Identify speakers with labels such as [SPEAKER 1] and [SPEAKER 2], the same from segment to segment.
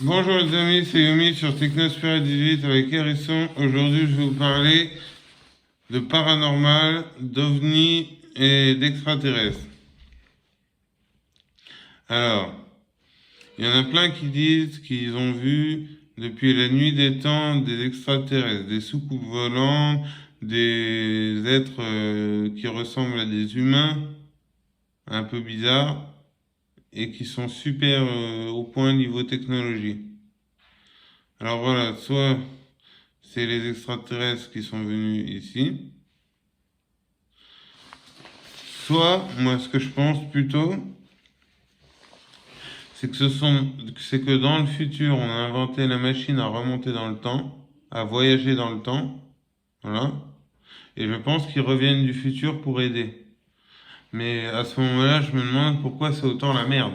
[SPEAKER 1] Bonjour les amis, c'est Yomi sur Technosphere 18 avec Hérisson. Aujourd'hui, je vais vous parler de paranormal, d'ovnis et d'extraterrestres. Alors, il y en a plein qui disent qu'ils ont vu depuis la nuit des temps des extraterrestres, des soucoupes volantes, des êtres qui ressemblent à des humains, un peu bizarres, et qui sont super au point niveau technologie. Alors voilà, soit c'est les extraterrestres qui sont venus ici. Soit, moi, ce que je pense plutôt, c'est que dans le futur, on a inventé la machine à remonter dans le temps, à voyager dans le temps, voilà. Et je pense qu'ils reviennent du futur pour aider. Mais à ce moment-là, je me demande pourquoi c'est autant la merde,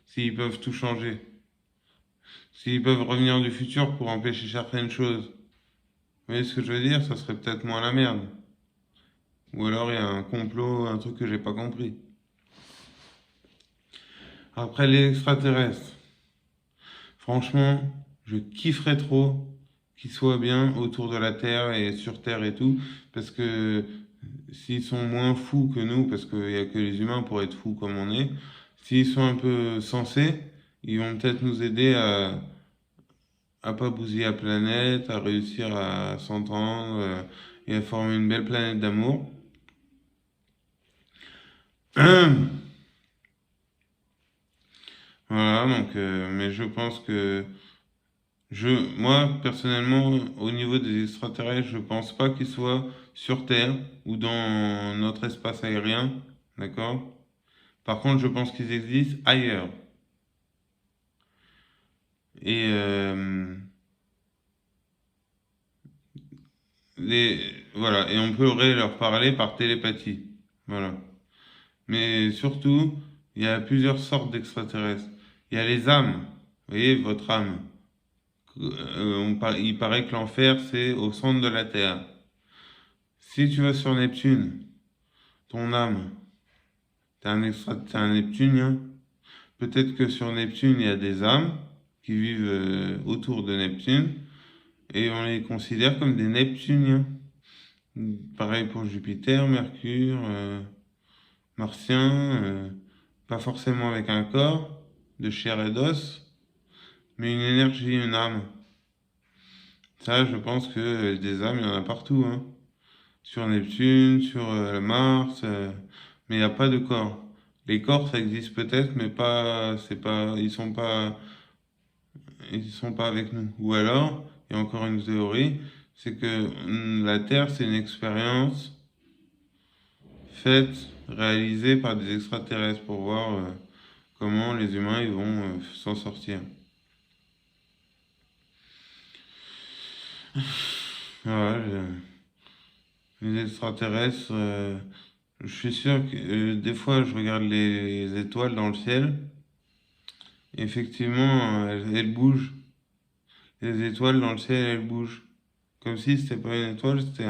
[SPEAKER 1] s'ils peuvent tout changer. S'ils peuvent revenir du futur pour empêcher certaines choses. Vous voyez ce que je veux dire? Ça serait peut-être moins la merde. Ou alors il y a un complot, un truc que j'ai pas compris. Après les extraterrestres, franchement, je kifferais trop qu'ils soient bien autour de la Terre et sur Terre et tout, parce que s'ils sont moins fous que nous, parce qu'il n'y a que les humains pour être fous comme on est, s'ils sont un peu sensés, ils vont peut-être nous aider à pas bousiller la planète, à réussir à s'entendre et à former une belle planète d'amour. Voilà, donc, mais je pense que moi, personnellement, au niveau des extraterrestres, je pense pas qu'ils soient sur Terre ou dans notre espace aérien, d'accord? Par contre, je pense qu'ils existent ailleurs. Et voilà, et on pourrait leur parler par télépathie, voilà. Mais surtout, il y a plusieurs sortes d'extraterrestres. Il y a les âmes, vous voyez, votre âme. Il paraît que l'enfer, c'est au centre de la Terre. Si tu vas sur Neptune, ton âme, t'es un Neptunien. Peut-être que sur Neptune, il y a des âmes qui vivent autour de Neptune et on les considère comme des Neptuniens. Pareil pour Jupiter, Mercure, Martien, pas forcément avec un corps de chair et d'os, mais une énergie, une âme. Ça, je pense que des âmes, il y en a partout, hein. Sur Neptune, sur Mars, mais il n'y a pas de corps. Les corps, ça existe peut-être, mais pas, c'est pas, ils sont pas avec nous. Ou alors, il y a encore une théorie, c'est que la Terre, c'est une expérience faite, réalisée par des extraterrestres pour voir comment les humains ils vont s'en sortir. Voilà, les extraterrestres, je suis sûr que des fois, je regarde les étoiles dans le ciel. Effectivement, elles bougent. Les étoiles dans le ciel, elles bougent. Comme si c'était pas une étoile, c'était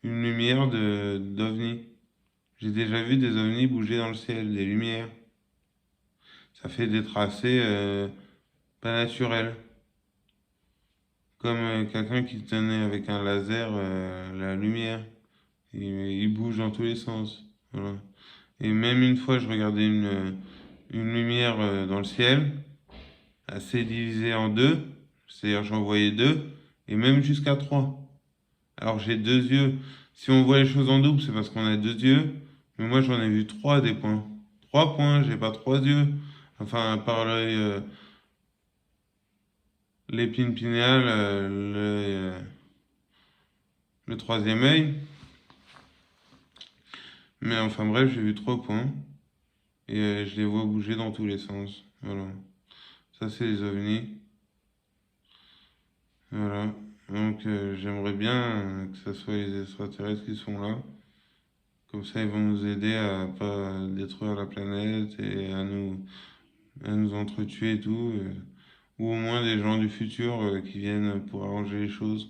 [SPEAKER 1] une lumière d'ovni. J'ai déjà vu des ovnis bouger dans le ciel, des lumières. Ça fait des tracés pas naturels. Comme quelqu'un qui tenait avec un laser la lumière. Il bouge dans tous les sens. Voilà. Et même une fois, je regardais une lumière dans le ciel, assez divisée en deux. C'est-à-dire, j'en voyais deux, et même jusqu'à trois. Alors, j'ai deux yeux. Si on voit les choses en double, c'est parce qu'on a deux yeux. Mais moi, j'en ai vu trois des points. Trois points, j'ai pas trois yeux. Enfin, par l'œil, l'épine pinéale, le troisième œil. Mais enfin bref, j'ai vu trois points. Et je les vois bouger dans tous les sens. Voilà. Ça, c'est les ovnis. Voilà. Donc, j'aimerais bien que ce soit les extraterrestres qui sont là. Comme ça, ils vont nous aider à pas détruire la planète et à nous entretuer et tout. Ou au moins des gens du futur qui viennent pour arranger les choses.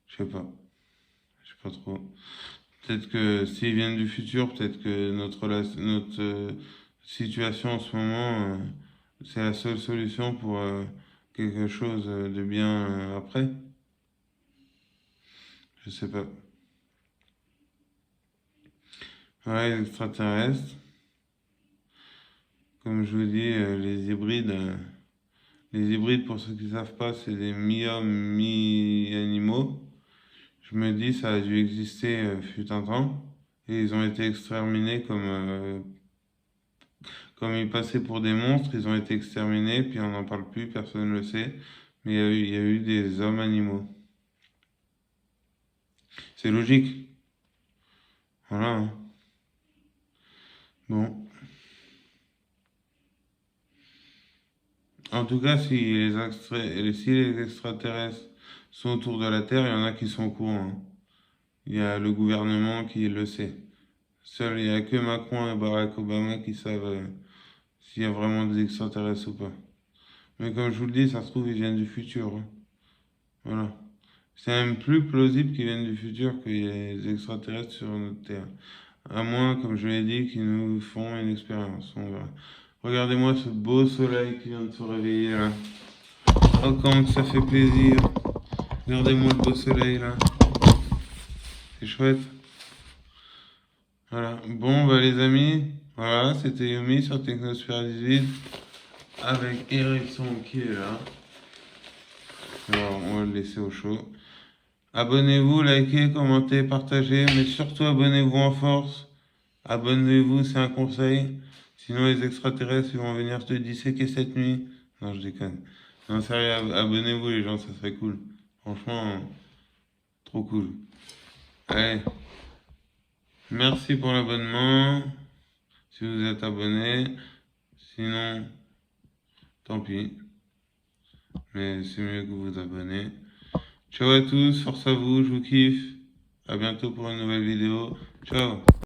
[SPEAKER 1] Je sais pas. Je sais pas trop. Peut-être que s'ils viennent du futur, peut-être que notre situation en ce moment c'est la seule solution pour quelque chose de bien après. Je sais pas. Ouais, les extraterrestres. Comme je vous dis, les hybrides, pour ceux qui ne savent pas, c'est des mi-hommes, mi-animaux. Je me dis, ça a dû exister fut un temps, et ils ont été exterminés comme ils passaient pour des monstres, ils ont été exterminés, puis on n'en parle plus, personne ne le sait, mais il y a eu des hommes animaux. C'est logique. Voilà, hein. Bon. En tout cas, si les extraterrestres sont autour de la Terre, il y en a qui sont au courant, hein. Il y a le gouvernement qui le sait. Seul, il n'y a que Macron et Barack Obama qui savent s'il y a vraiment des extraterrestres ou pas. Mais comme je vous le dis, ça se trouve, ils viennent du futur, hein. Voilà. C'est même plus plausible qu'ils viennent du futur qu'il y ait des extraterrestres sur notre Terre. À moins, comme je l'ai dit, qu'ils nous font une expérience. On verra. Regardez-moi ce beau soleil qui vient de se réveiller là. Oh, comme ça fait plaisir. Regardez-moi le beau soleil là. C'est chouette. Voilà. Bon, bah les amis, voilà, c'était Yumi sur Technosphere 18 avec Ericsson qui est là. Alors, on va le laisser au chaud. Abonnez-vous, likez, commentez, partagez, mais surtout abonnez-vous en force. Abonnez-vous, c'est un conseil. Sinon, les extraterrestres ils vont venir te disséquer cette nuit. Non, je déconne. Non, sérieux, abonnez-vous les gens, ça serait cool. Franchement, trop cool. Allez, merci pour l'abonnement. Si vous êtes abonné. Sinon, tant pis. Mais c'est mieux que vous vous abonnez. Ciao à tous, force à vous, je vous kiffe. À bientôt pour une nouvelle vidéo. Ciao.